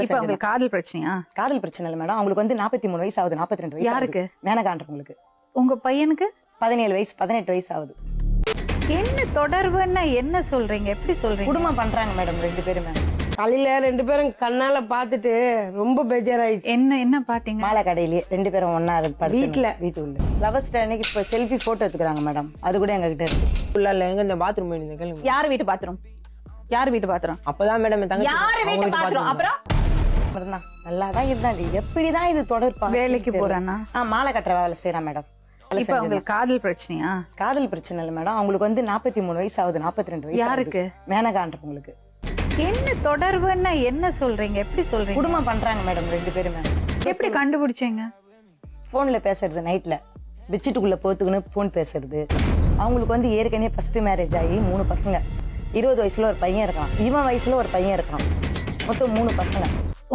இப்ப உங்களுக்கு காதல் பிரச்சனையா? காதல் பிரச்சனை இல்ல மேடம். அவங்களுக்கு வந்து 43 வயசு ஆகுது, 42 வயசு. யாருக்கு? மேனகான்றவங்களுக்கு. உங்க பையனுக்கு 17 வயசு, 18 வயசு ஆகுது. என்ன தொடர்புன்னா என்ன சொல்றீங்க? எப்படி சொல்றீங்க? குடும்பம் பண்றாங்க மேடம் 2 பேருமே. காலையில 2 பேரும் கண்ணால பாத்துட்டு ரொம்ப பேஜாராயிடுச்சு. என்ன பாத்தீங்க? மாலை கடையிலேயே 2 பேரும் ஒன்னா வீட்டுல லவர்ஸ் அன்னைக்கு இப்ப செல்ஃபி போட்டோ எடுத்துக்கிறாங்க மேடம். அது கூட எங்க கிட்ட இருக்கு. இல்ல எங்க இந்த பாத்ரூம் போயிருந்த கேளுங்க. யார் வீட்டு பாத்ரூம்? யார் வீட்டு பாத்ரூம்? அப்பதான் மேடம் என் தங்கச்சி யார் அவங்க வீட்டு வீட்டு பாத்ரூம்? bathroom. அப்புறம் நல்லாதான் இருந்தாங்க. எப்படிதான் இது தொடர்பா வேலைக்கு போறானா? மாலை கட்டுற வேலை செய்யறான் மேடம். இப்ப உங்களுக்கு காதல் பிரச்சனையா? காதல் பிரச்சனை இல்ல மேடம். அவங்களுக்கு வந்து 43 வயசு ஆகுது, 42 வயசு. யாருக்கு? மேனகான்றவங்களுக்கு. என்ன தொடர்புன்னா என்ன சொல்றீங்க? எப்படி சொல்றீங்க? குடும்பம் பண்றாங்க மேடம் 2 பேருமே. எப்படி கண்டுபிடிச்சீங்க? போன்ல பேசுறது, நைட்ல பெட்ஷீட்டுக்குள்ள போத்துக்குன்னு போன் பேசுறது. அவங்களுக்கு வந்து ஏற்கனவே ஃபர்ஸ்ட் மேரேஜ் ஆகி 3 பசங்க. 20 வயசுல ஒரு பையன் இருக்கான், இவன் வயசுல ஒரு பையன் இருக்கான். மொத்தம் 3 பசங்க.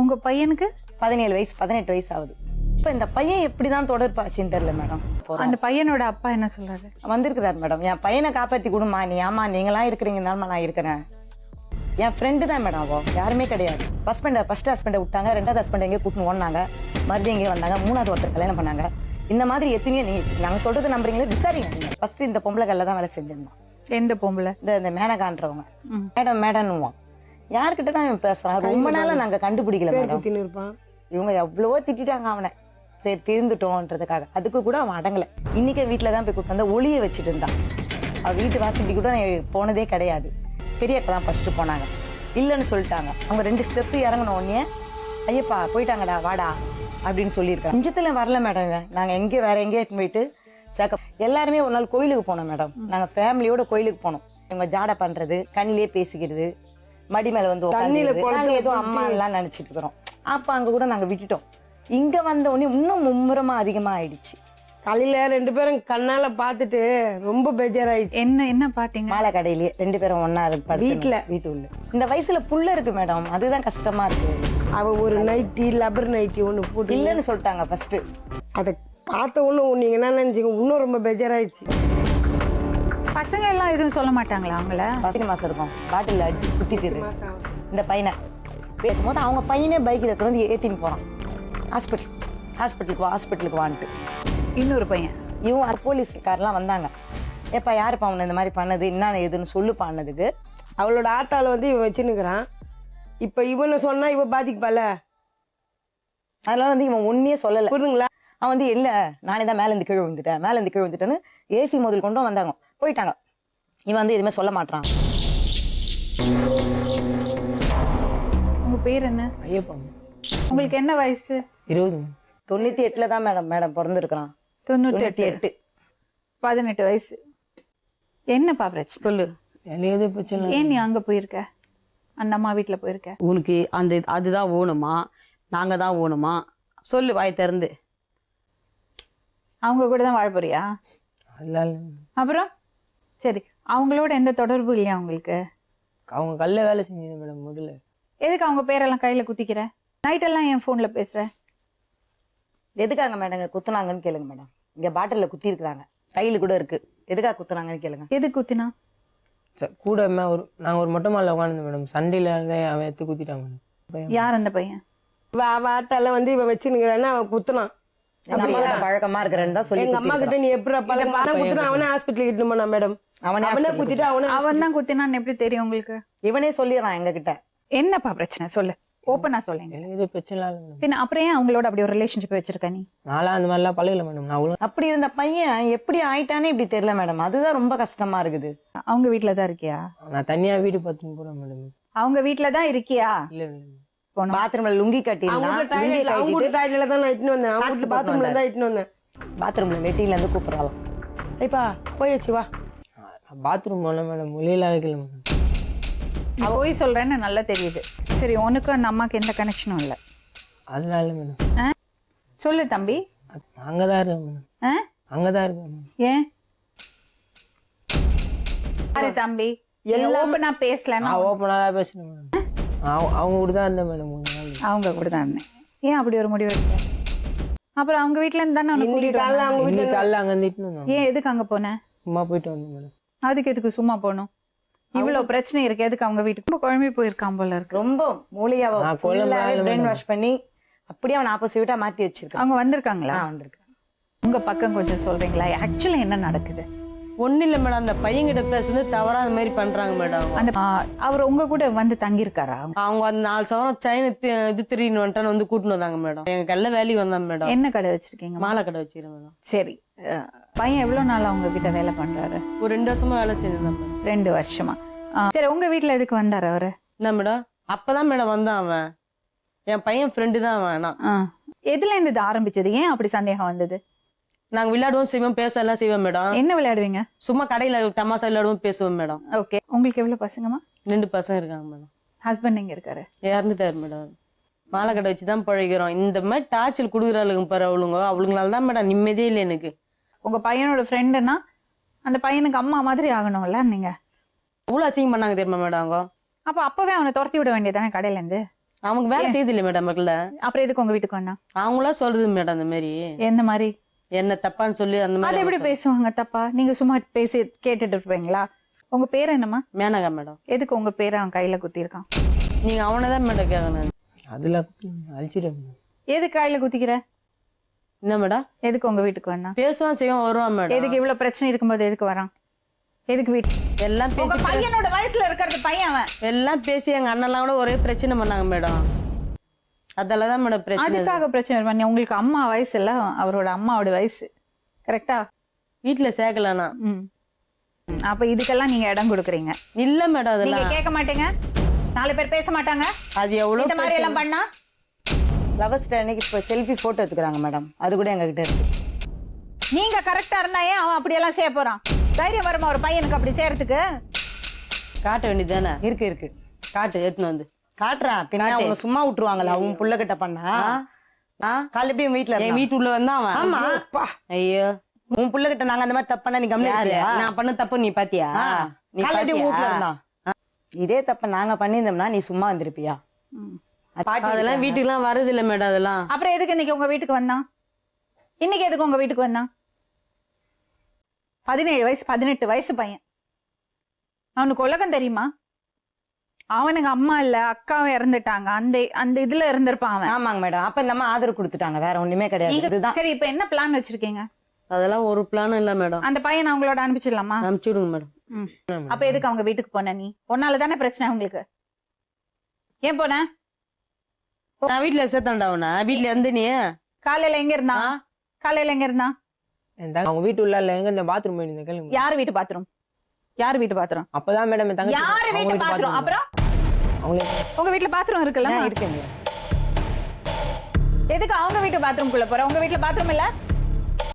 உங்க பையனுக்கு 17 வயசு, 18 வயசு ஆகுது. இப்ப இந்த பையன் எப்படிதான் தொடர்பாச்சுன்னு தெரியல மேடம். அந்த பையனோட அப்பா என்ன சொல்றாரு? வந்திருக்கிறார் மேடம். என் பையனை காப்பாத்தி கொடுமா, நீ ஆமா நீங்களா இருக்கிறீங்கனாலும் நான் இருக்கிறேன். என் ஃப்ரெண்டு தான் மேடம். அவ யாருமே கிடையாது. ஃபர்ஸ்ட் ஹஸ்பண்டை விட்டாங்க, 2வது ஹஸ்பண்ட் எங்கேயோ கூட்டின்னு ஓடினாங்க, மறுபடியும் எங்கேயே வந்தாங்க, 3வது ஒருத்தர் கல்யாணம் பண்ணாங்க. இந்த மாதிரி எத்தனையோ நீங்க நாங்க சொல்றது நம்புறீங்களா? விசாரிங்க நீங்க. ஃபர்ஸ்ட் இந்த பொம்பளை கல்ல தான் வேலை செஞ்சிருந்தோம். எந்த பொம்பளை? இந்த மேனகான்றவங்க. மேடம்னுவான். யார்கிட்ட தான் இவன் பேசுறான்? ரொம்ப நாளா நாங்க கண்டுபிடிக்கல மேடம். இருப்பான். இவங்க எவ்வளவோ திட்டாங்க அவனை. சரி திருந்துட்டோன்றதுக்காக. அதுக்கு கூட அவன் அடங்கல. இன்னைக்கு வீட்டுல தான் போய் கூட்டு வந்தா ஒளிய வச்சுட்டு இருந்தான். அவ வீட்டு வாசப்படி கூட போனதே கிடையாது. பெரிய அக்கா தான் ஃபர்ஸ்ட் போனாங்க. இல்லைன்னு சொல்லிட்டாங்க. அவங்க 2 ஸ்டெப் இறங்கின உடனே ஐயப்பா போயிட்டாங்கடா வாடா அப்படின்னு சொல்லியிருக்காங்க. நிஜத்துல வரல மேடம். நாங்க எங்கே வேற எங்கேயே போயிட்டு எல்லாருமே ஒரு நாள் கோயிலுக்கு போனோம் மேடம். நாங்க ஃபேமிலியோட கோயிலுக்கு போனோம். இவங்க ஜாடை பண்றது, கண்ணிலே பேசிக்கிறது, மடி மேல வந்து நாங்க ஏதோ அம்மா எல்லாம் நினைச்சிட்டு இருக்கிறோம். அப்ப அங்க கூட நாங்க விட்டுட்டோம். இங்க வந்த உடனே இன்னும் மும்முரமா அதிகமா ஆயிடுச்சு. காலையில 2 பேரும் கண்ணால பாத்துட்டு ரொம்ப பேஜாராயிடுச்சு. என்ன பாத்தீங்க? மாலை கடையிலேயே 2 பேரும் ஒன்னா வீட்டுல இந்த வயசுல புள்ள இருக்கு மேடம். அதுதான் கஷ்டமா இருக்கு. அவ ஒரு நைட்டி லப்பர் நைட்டி ஒண்ணு போட்டு இல்லன்னு சொல்லிட்டாங்க ஃபர்ஸ்ட். அதை பார்த்த ஒண்ணு நீங்க என்ன நினைச்சீங்க? இன்னும் ரொம்ப பேஜாராயிடுச்சு. பசங்க எல்லாம் எதுவும் சொல்ல மாட்டாங்களா அவங்கள? 10 மாசம் இருக்கும். பாட்டில் அடிச்சு குத்திட்டு இந்த பையனை பேசும்போது அவங்க பையனே பைக்கில் எடுத்து வந்து ஏற்றின்னு போறான். ஹாஸ்பிட்டலுக்கு வான்ட்டு. இன்னொரு பையன் இவன் போலீஸ்காரெல்லாம் வந்தாங்க. ஏப்பா யாருப்பா அவனை இந்த மாதிரி பண்ணது, என்ன ஏதுன்னு சொல்லு பண்ணதுக்கு. அவளோட ஆத்தால வந்து இவன் வச்சுன்னுக்குறான். இப்ப இவனை சொன்னா இவ பாதிக்குப்பால. அதனால வந்து இவன் உண்மையே சொல்லலை. புரியுதுங்களா? அவன் வந்து இல்லை நானே தான் மேலேருந்து கீழே விழுந்துட்டேன்னு ஏசி முதல் கொண்டும் வந்தாங்க, போயிட்டாங்க. இவன் வந்து எதுவுமே சொல்ல மாட்டான். உங்க பேர் என்ன? ஐயப்பா. உங்களுக்கு என்ன வயசு? 20. 98 தான் மேடம் பிறந்திருக்கிறான். 98. 18 வயசு. என்னப்பா பிரச்சனை சொல்லு. எனக்கு எது பிரச்சனை? ஏன் நீ அங்க போயிருக்க? அந்த அம்மா வீட்டுல போயிருக்க? உனக்கு அதுதான் ஓணுமா, நாங்க தான் ஓணுமா? சொல்லு வாய் திறந்து. அவங்க கூட தான் வாழ போறியா? அப்புறம் சரி, அவங்களோட எந்த தொடர்பு இல்லையா உங்களுக்கு? அவங்க கல்ல வேலை செஞ்சது மேடம். முதல்ல எதுக்கு அவங்க பேரெல்லாம் கையில குத்திக்கிற? நைட்டெல்லாம் என் போன்ல பேசுற? எதுக்காக மேடம் குத்துனாங்கன்னு கேளுங்க மேடம். இங்க பாட்டில குத்தி இருக்கிறாங்க, கையில கூட இருக்கு. எதுக்காக குத்துனாங்கன்னு கேளுங்க. எது குத்தினா? கூட நாங்க ஒரு மொட்டை மாலை உட்காந்து மேடம். சண்டையில அவன் எடுத்து குத்திட்டான் மேடம். யார் அந்த பையன்? அவ ஆத்தால வந்து இவன் வச்சுன்னுக்குறான்னு அவன் குத்துனான். பழக்கமா இருக்கிறேன்னு தான் சொல்லி எங்க அம்மா கிட்ட நீ எப்படி குத்துனா அவனே ஹாஸ்பிட்டல் கிட்ட போனா மேடம். அவனே குத்திட்டு அவன் தான் குத்தினான்னு எப்படி தெரியும் உங்களுக்கு? இவனே சொல்லிடுறான் எங்க கிட்ட. என்னப்பா பிரச்சனை சொல்லு, ஓப்பனா சொல்லுங்க. எது பிரச்சனை இல்லை மேடம். பின்ன அப்புறம் ஏன் அவங்களோட அப்படி ஒரு ரிலேஷன்ஷிப் வச்சிருக்க நீ? நான்லாம் அந்த மாதிரிலாம் பழகல மேடம். நான் அப்படி இருந்த பையன் எப்படி ஆயிட்டானே இப்படி தெரியல மேடம். அதுதான் ரொம்ப கஷ்டமா இருக்குது. அவங்க வீட்டுல தான் இருக்கியா? நான் தனியா வீடு பார்த்துன்னு போறேன் மேடம். அவங்க வீட்டுல தான் இருக்கியா? இல்ல பாத்ரூம்ல லுங்கி கட்டிடலாம். டாய்லெட்ல தான் நான் இட்டுன்னு வந்தேன். அவங்க பாத்ரூம்ல தான் இட்டுன்னு வந்தேன். பாத்ரூம்ல லெட்டின்ல இருந்து கூப்பிடலாம். ஐப்பா போய் வச்சு வா. பாத்ரூம் போன மேடம். மொழியில வைக்கல மேடம். போய் சொல்றேன்னு நல்லா தெரியுது. சரி, உனக்கு அந்த அம்மாக்கு எந்த கனெக்ஷனும் இல்லை? அதெல்லாம் இல்லை மேடம். சொல்லு தம்பி. அங்கதான் இருக்கேன் மேடம். அங்கதான் இருக்கேன். ஏன் சரி தம்பி, ஓப்பனா பேசலன்னா? ஓப்பனா தான் பேசுறேன் மேடம். அவங்க கூட தான் இருந்தேன் மேடம். அவங்க கூட தான் இருந்தேன். ஏன் அப்படி ஒரு முடிவு எடுத்த? அப்புறம் அவங்க வீட்டுல இருந்து தானே காலைல அங்க இருந்துட்டு. ஏன் எதுக்கு அங்க போன? சும்மா போயிட்டு வந்தேன் மேடம். அதுக்கு எதுக்கு சும்மா போகணும்? இவ்வளவு பிரச்சனை இருக்கு, எதுக்கு அவங்க வீட்டுக்கு ரொம்ப குழம்பி போயிருக்கான் போல இருக்கு. ரொம்ப மூளையாவ நான் குழம்புலாம் இல்ல பிரெயின் madam. வாஷ் பண்ணி அப்படியே அவன் ஆப்போசிட்டா மாத்தி வச்சிருக்கான். அவங்க வந்திருக்காங்களா? வந்திருக்கான். உங்க பக்கம் கொஞ்சம் சொல்றீங்களா? ஆக்சுவலி என்ன நடக்குது? ஒன்றும் இல்லை மேடம், அந்த பையன்கிட்ட பேசுறது தவறா அந்த மாதிரி பண்றாங்க மேடம். அந்த அவர் உங்க கூட வந்து தங்கி இருக்காரா? அவங்க அந்த 4 சவரம் செயின் இது திருடின்னு வந்துட்டான்னு வந்து கூட்டின்னு வந்தாங்க மேடம். எங்க கல்ல வேலைக்கு வந்தாங்க மேடம். என்ன கடை வச்சிருக்கீங்க? மாலை கடை வச்சுக்கிறேன் மேடம். சரி, பையன் எவ்வளவு நாள் அவங்க கிட்ட வேலை பண்றாரு? ஒரு 2 வருஷமா வேலை செஞ்சிருந்தான் மேடம். 2 வருஷமா. சரி, உங்க வீட்டுல எதுக்கு வந்தாரு அவரு? என்ன மேடம், அப்பதான் மேடம் வந்தான் அவன். என் பையன் ஃப்ரெண்டு தான் அவன். எதுல இருந்து இது ஆரம்பிச்சது? ஏன் அப்படி சந்தேகம் வந்தது? நாங்க விளையாடுவோம் செய்வோம், பேச எல்லாம் செய்வோம் மேடம். என்ன விளையாடுவீங்க? சும்மா கடையில தமாசா விளையாடுவோம், பேசுவோம் மேடம். ஓகே, உங்களுக்கு எவ்வளவு பசங்கம்மா? 2 பசங்க இருக்காங்க மேடம். ஹஸ்பண்ட் எங்க இருக்காரு? இறந்துட்டாரு மேடம். மாலை கடை வச்சுதான் பழகிறோம். இந்த மாதிரி டார்ச்சல் குடுக்குறாளுங்க பாரு அவளுங்களால தான் மேடம் நிம்மதியே இல்லை எனக்கு. உங்க பையனோட ஃப்ரெண்டுன்னா அந்த பையனுக்கு அம்மா மாதிரி ஆகணும்ல நீங்க. அவ்வளவு அசிங்கம் பண்ணாங்க தெரியுமா மேடம் அவங்க. அப்ப அப்பவே அவனை துரத்தி விட வேண்டியதானே கடையில இருந்து? அவங்க வேலை செய்யுது இல்லை மேடம் மக்கள்ல. அப்புறம் எதுக்கு உங்க வீட்டுக்கு வந்தா? அவங்களா சொல்றது மேடம் அந்த மாதிரி. எந்த மாதிரி? என்ன தப்பான்னு சொல்லி அந்த அது மாதிரி. எப்படி பேசுவாங்க தப்பா? நீங்க சும்மா பேசி கேட்டுட்டு இருப்பீங்களா? உங்க பேர் என்னம்மா? மேனகா மேடம். எதுக்கு உங்க பேரை அவன் கையில குத்திருக்கான்? நீங்க அவனதான் மேடம் கேட்கணும். அதுல அழிச்சிடும். எதுக்கு கையில குத்திக்கிற? என்ன மேடம், எதுக்கு உங்க வீட்டுக்கு வந்தான்? பேசுவான் செய்வான் வருவான் மேடம். எதுக்கு இவ்வளவு பிரச்சனை இருக்கும்போது எதுக்கு வரான்? எதுக்கு வீட்டு? எல்லாம் உங்க பேசி பையனோட வயசுல இருக்கிறது பையன் அவன். எல்லாம் பேசி எங்க அண்ணெல்லாம் கூட ஒரே பிரச்சனை பண்ணாங்க மேடம். அதெல்லாம் மேடம் பிரச்சனை. அதுக்காக பிரச்சனை பண்ணி உங்களுக்கு அம்மா வயசு இல்ல, அவரோட அம்மாவோட வயசு. கரெக்டா? வீட்டுல சேர்க்கலனா. அப்ப இதுக்கெல்லாம் நீங்க இடம் கொடுக்குறீங்க இல்ல மேடம். நீங்க அதெல்லாம் கேட்க மாட்டீங்க? 4 பேர் பேச மாட்டாங்க அது எவ்வளவு இந்த மாதிரி எல்லாம் பண்ணா? லவர்ஸ் டே அன்னைக்கு இப்போ செல்ஃபி போட்டோ எடுத்துக்கிறாங்க மேடம். அது கூட எங்க கிட்ட இருக்கு. நீங்க கரெக்டா இருந்தா ஏன் அவன் அப்படி எல்லாம் செய்ய போறான்? தைரியம் வருமா ஒரு பையனுக்கு அப்படி செய்யறதுக்கு? காட்ட வேண்டியதானே. இருக்கு காட்டு எடுத்துன்னு வந்து காட்டுறான். பின்ன அவங்க சும்மா விட்டுருவாங்களா? உன் புள்ள கிட்ட பண்ணா காலைல எப்படி வீட்டுல என் வீட்டு உள்ள வந்தா அவன். ஆமா. ஐயோ, உன் புள்ள கிட்ட நாங்க அந்த மாதிரி தப்பு பண்ணா நீ யாரு கம்மியா? நான் பண்ண தப்பு நீ பாத்தியா? நீ காலைல எப்படி வீட்டுல பாத்தியா? இருந்தான்? இதே தப்ப நாங்க பண்ணியிருந்தோம்னா நீ சும்மா வந்திருப்பியா? பாட்டி அதெல்லாம் வீட்டுக்கு எல்லாம் வருது இல்ல மேடம். அதெல்லாம் அப்புறம் எதுக்கு இன்னைக்கு உங்க வீட்டுக்கு வந்தான்? இன்னைக்கு எதுக்கு உங்க வீட்டுக்கு வந்தான்? 17 வயசு 18 வயசு பையன். அவனுக்கு உலகம் தெரியுமா? அவனுக்கு அம்மா இல்ல, அக்காவும் இறந்துட்டாங்க. அந்த இதுல இருந்திருப்பான் அவன். ஆமாங்க மேடம். அப்ப இந்த அம்மா ஆதரவு கொடுத்துட்டாங்க. வேற ஒண்ணுமே கிடையாது. இதுதான். சரி, இப்ப என்ன பிளான் வச்சிருக்கீங்க? அதெல்லாம் ஒரு பிளானும் இல்ல மேடம். அந்த பையன் அவங்களோட அனுப்பிச்சிடலாமா? அனுப்பிச்சு விடுங்க மேடம். அப்ப எதுக்கு அவங்க வீட்டுக்கு போன நீ? உன்னால தானே பிரச்சனை உங்களுக்கு. ஏன் போன? நான் வீட்டுல சேர்த்தாண்டா அவனா. வீட்டுல இருந்து நீ காலையில எங்க இருந்தா? காலையில எங்க இருந்தா? அவங்க வீட்டு உள்ள எங்க இந்த பாத்ரூம் போயிருந்தேன் கேளுங்க. யார் வீட்டு பாத்ரூம்? யார் வீட்டு பாத்ரூம்? அப்பதான் மேடம் என் தங்கச்சி யார் அவங்க வீட்டு பாத்ரூம்? அப்புறம் அவங்களே உங்க வீட்டுல பாத்ரூம் இருக்குல்ல? இருக்குங்க. எதுக்கு அவங்க வீட்டு பாத்ரூம்குள்ள போற? உங்க வீட்டுல பாத்ரூம் இல்ல?